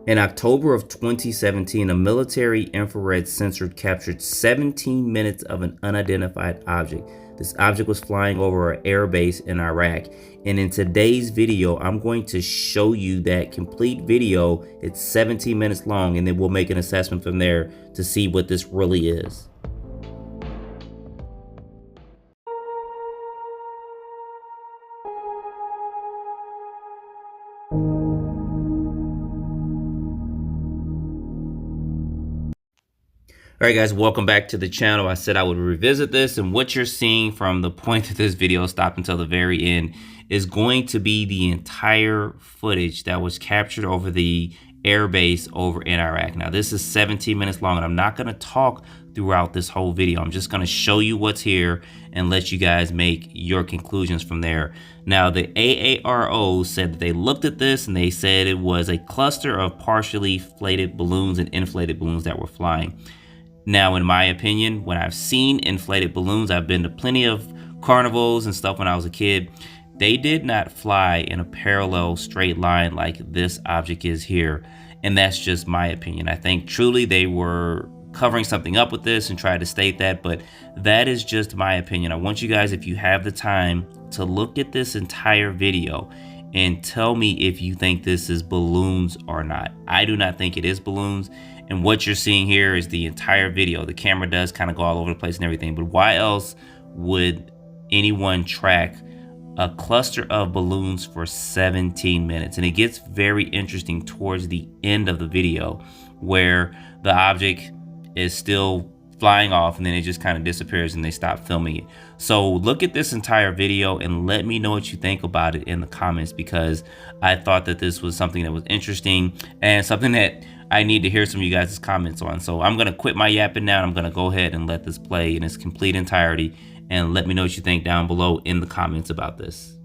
In October of 2017, a military infrared sensor captured 17 minutes of an unidentified object. This object was flying over an air base in Iraq. And in today's video, I'm going to show you that complete video. It's 17 minutes long, and then we'll make an assessment from there to see what this really is. All right, guys, welcome back to the channel. I said I would revisit this, and what you're seeing from the point that this video stopped until the very end is going to be the entire footage that was captured over the air base over in Iraq. Now, this is 17 minutes long, and I'm not going to talk throughout this whole video. I'm just going to show you what's here and let you guys make your conclusions from there. Now, the AARO said that they looked at this and they said it was a cluster of partially inflated balloons and inflated balloons that were flying. Now, in my opinion, when I've seen inflated balloons, I've been to plenty of carnivals and stuff when I was a kid. They did not fly in a parallel straight line like this object is here. And that's just my opinion. I think truly they were covering something up with this and tried to state that, but that is just my opinion. I want you guys, if you have the time, to look at this entire video and tell me if you think this is balloons or not. I do not think it is balloons. And what you're seeing here is the entire video. The camera does kind of go all over the place and everything, but why else would anyone track a cluster of balloons for 17 minutes? And it gets very interesting towards the end of the video where the object is still flying off and then it just kind of disappears and they stop filming it. So look at this entire video and let me know what you think about it in the comments, because I thought that this was something that was interesting and something that I need to hear some of you guys' comments on. So I'm gonna quit my yapping now and I'm gonna go ahead and let this play in its complete entirety, and let me know what you think down below in the comments about this.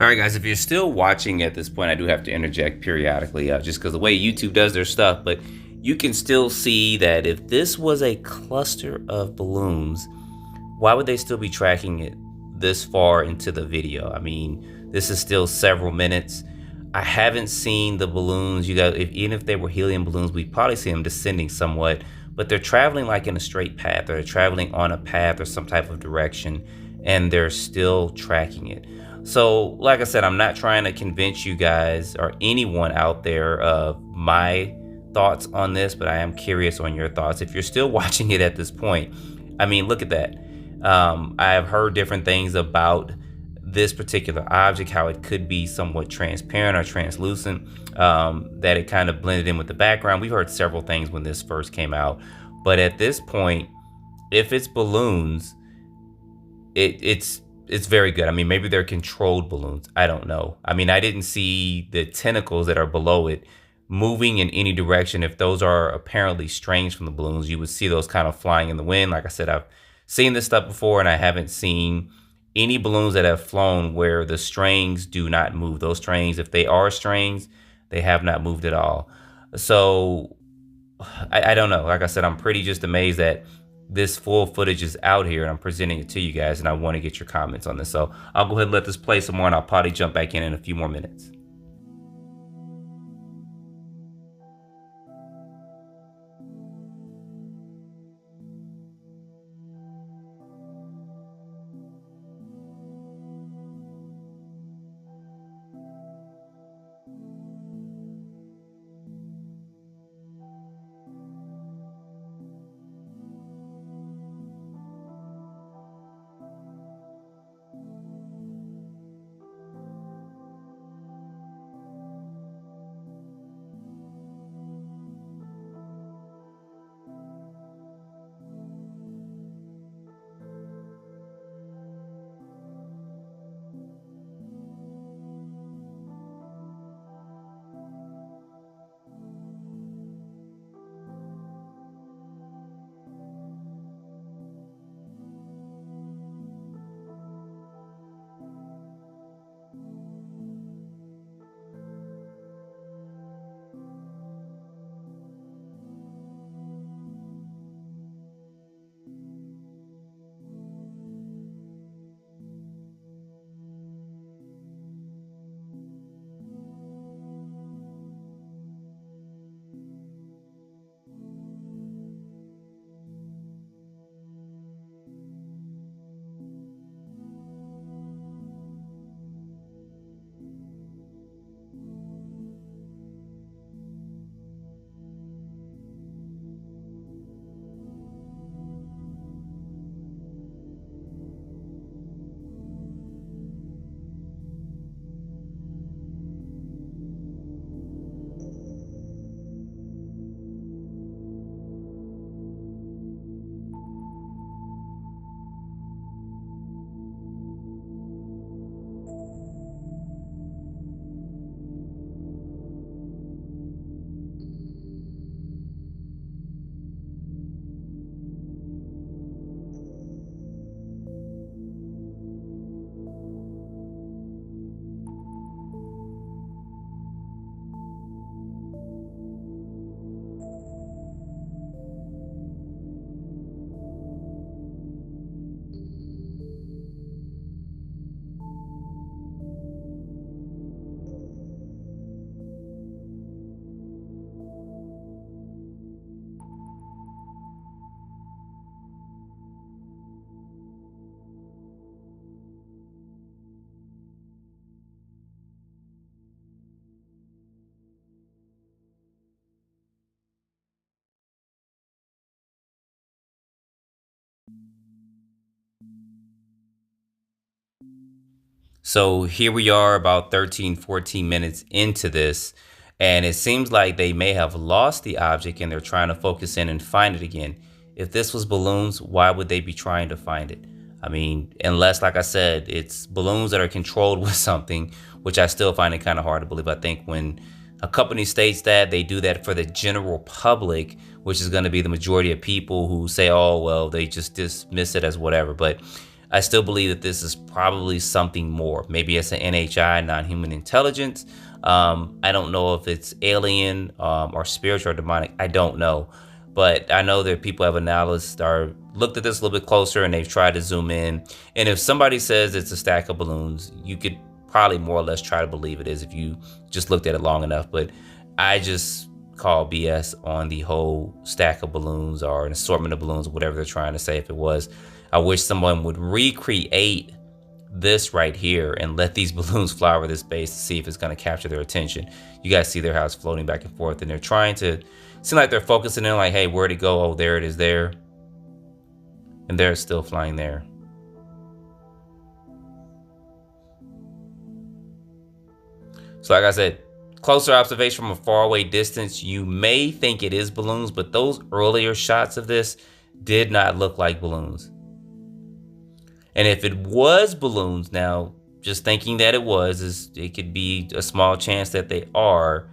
All right, guys, if you're still watching at this point, I do have to interject periodically, just because the way YouTube does their stuff, but you can still see that if this was a cluster of balloons, why would they still be tracking it this far into the video? I mean, this is still several minutes. I haven't seen the balloons. You guys, even if they were helium balloons, we probably see them descending somewhat, but they're traveling like in a straight path. They're traveling on a path or some type of direction, and they're still tracking it. So, like I said, I'm not trying to convince you guys or anyone out there of my thoughts on this, but I am curious on your thoughts. If you're still watching it at this point, I mean, look at that. I have heard different things about this particular object, how it could be somewhat transparent or translucent, that it kind of blended in with the background. We've heard several things when this first came out, but at this point, if it's balloons, it's very good. I mean, maybe they're controlled balloons. I don't know. I mean, I didn't see the tentacles that are below it moving in any direction. If those are apparently strings from the balloons, you would see those kind of flying in the wind. Like I said, I've seen this stuff before, and I haven't seen any balloons that have flown where the strings do not move. Those strings, if they are strings, they have not moved at all. So I don't know. Like I said, I'm pretty just amazed that this full footage is out here and I'm presenting it to you guys, and I want to get your comments on this. So I'll go ahead and let this play some more, and I'll probably jump back in a few more minutes. So here we are about 13, 14 minutes into this, and it seems like they may have lost the object and they're trying to focus in and find it again. If this was balloons, why would they be trying to find it? I mean, unless, like I said, it's balloons that are controlled with something, which I still find it kind of hard to believe. I think when a company states that, they do that for the general public, which is going to be the majority of people who say, oh, well, they just dismiss it as whatever. But I still believe that this is probably something more. Maybe it's an NHI, non-human intelligence. I don't know if it's alien or spiritual or demonic. I don't know. But I know that people have analyzed or looked at this a little bit closer and they've tried to zoom in. And if somebody says it's a stack of balloons, you could probably more or less try to believe it is if you just looked at it long enough. But I just call BS on the whole stack of balloons or an assortment of balloons, or whatever they're trying to say. If it was, I wish someone would recreate this right here and let these balloons fly over this base to see if it's going to capture their attention. You guys see there how it's floating back and forth, and they're trying to seem like they're focusing in, like, hey, where'd it go? Oh, there it is there. And there it's still flying there. So like I said, closer observation from a faraway distance, you may think it is balloons, but those earlier shots of this did not look like balloons. And if it was balloons, now just thinking that it was, is it could be a small chance that they are.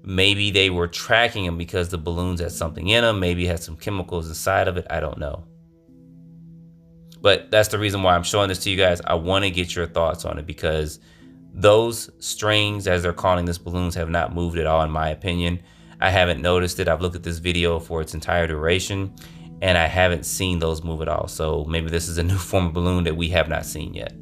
Maybe they were tracking them because the balloons had something in them. Maybe it had some chemicals inside of it. I don't know. But that's the reason why I'm showing this to you guys. I want to get your thoughts on it because those strings, as they're calling this balloons, have not moved at all in my opinion. I haven't noticed it. I've looked at this video for its entire duration and I haven't seen those move at all. So maybe this is a new form of balloon that we have not seen yet.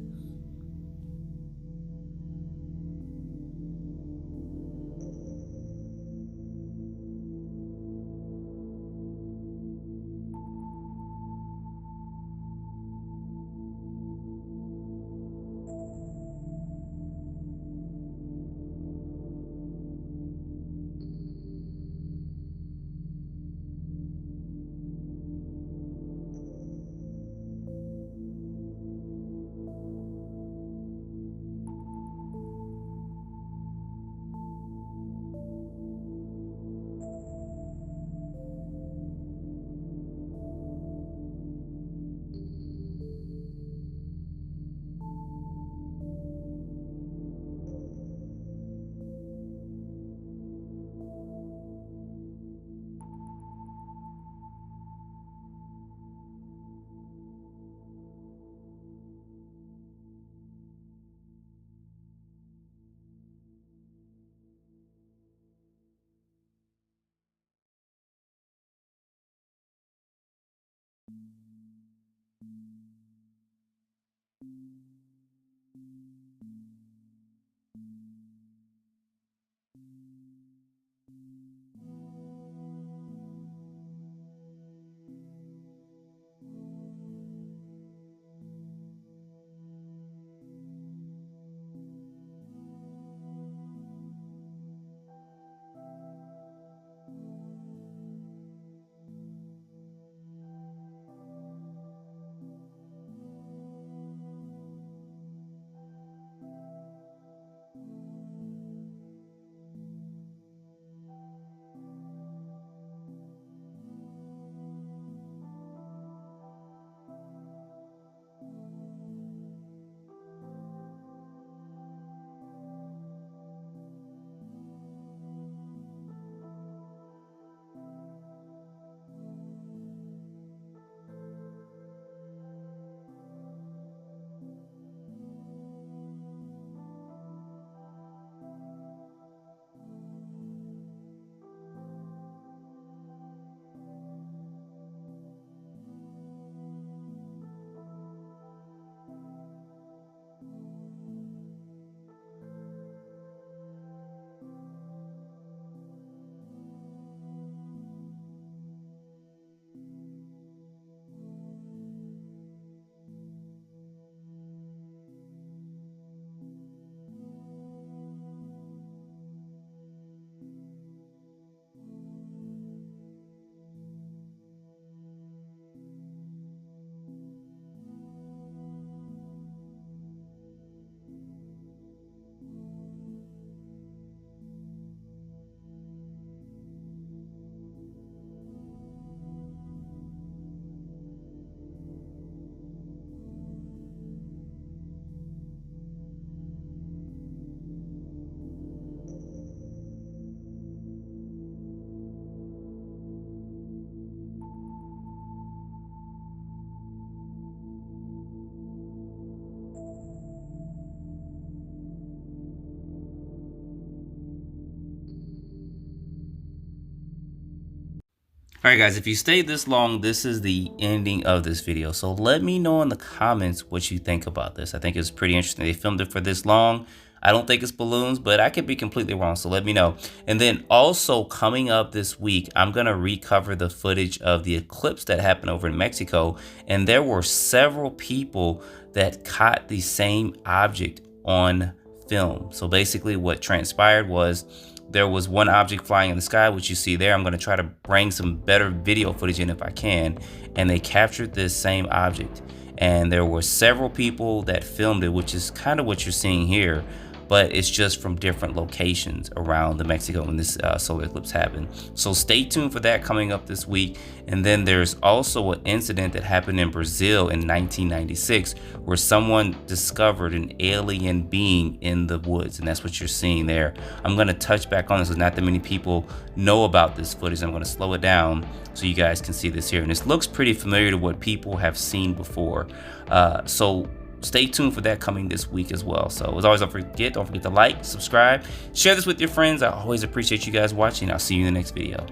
All right, guys, if you stayed this long, this is the ending of this video. So let me know in the comments what you think about this. I think it's pretty interesting. They filmed it for this long. I don't think it's balloons, but I could be completely wrong, so let me know. And then also coming up this week, I'm gonna recover the footage of the eclipse that happened over in Mexico. And there were several people that caught the same object on film. So basically what transpired was there was one object flying in the sky, which you see there. I'm gonna try to bring some better video footage in if I can. And they captured this same object. And there were several people that filmed it, which is kind of what you're seeing here, but it's just from different locations around the Mexico when this solar eclipse happened. So stay tuned for that coming up this week. And then there's also an incident that happened in Brazil in 1996 where someone discovered an alien being in the woods, and that's what you're seeing there. I'm gonna touch back on this because not that many people know about this footage. I'm gonna slow it down so you guys can see this here. And this looks pretty familiar to what people have seen before. So stay tuned for that coming this week as well. So as always, don't forget to like, subscribe, share this with your friends. I always appreciate you guys watching. I'll see you in the next video.